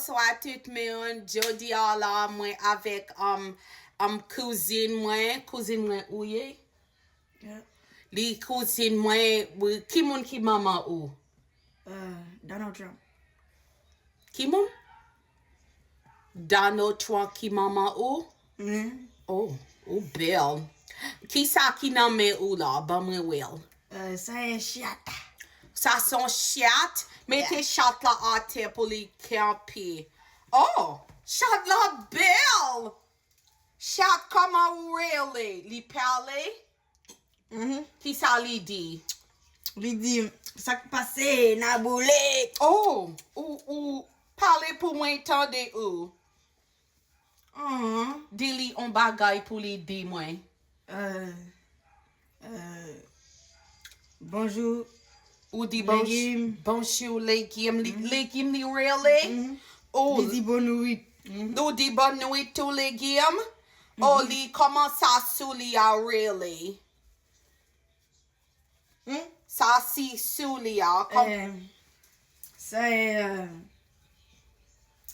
bonsoir tout le monde. Jodi a la moi avec cousine moi ou ye? Yeah. Li cousine moi qui moun ki maman ou? Donald Trump. Qui moun? Donald Trump ki maman ou? Oh, belle. Qui sa ki nan men ou la? Ba mwen wel. Ça est chat. Ça son chat. Mettez chat la à terre pour les camper. Oh, chat la belle. Chat comment really? Li parle? Qui ça li dit? Li dit, ça qui passe, na boule. Oh, ou parle pour moi tande ou? Di li on bagay pour li di moi. Bonjour. Ou di Légumes. bonjour légumes. Légumes li really? Oh, Li dit bonne nuit. ou di bonne nuit tout légumes? Oh, li comment ça sou li a really? Ça si sou li a. Ça est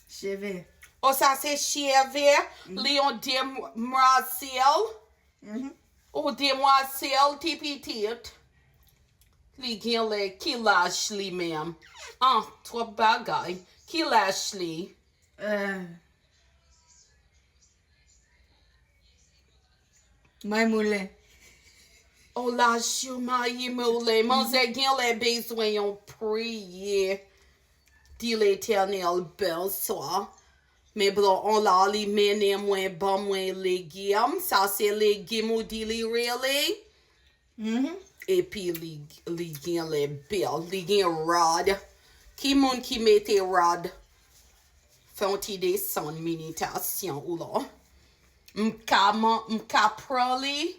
cheveux. Oh, ça c'est chèvre. Li on demoiselle. Ou demoiselle ti petite. Li gen le ki lâche li même. Ah, trop bagay. Ki lâche li? My moulin. Oh, lâche yo ma moule. Manze gen le besoin yon prier. Dit l'Éternel bonsoir. Mais bon, on l'a li mene moins bon moins légumes. Ça c'est légumes ou dit li really? Et puis li gen le belle. Li gen rod. Qui moun qui mette rod? Font ti descend méditation ou là? M'ka pran li?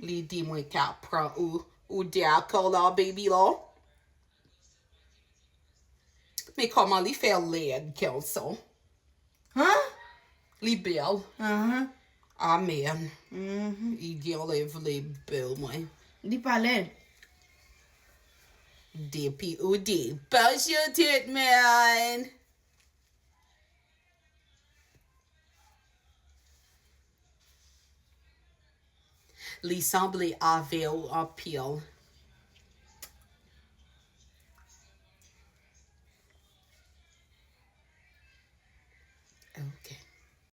Li di mwen ka pran ou d'accord là, baby là? Mais comment li fait l'aide, Kelso? Li belle. Amen. Il gen lève les belles, moi. Li paled. Depuis ou di. Bonjour tout man. Li semble ave ou en pile.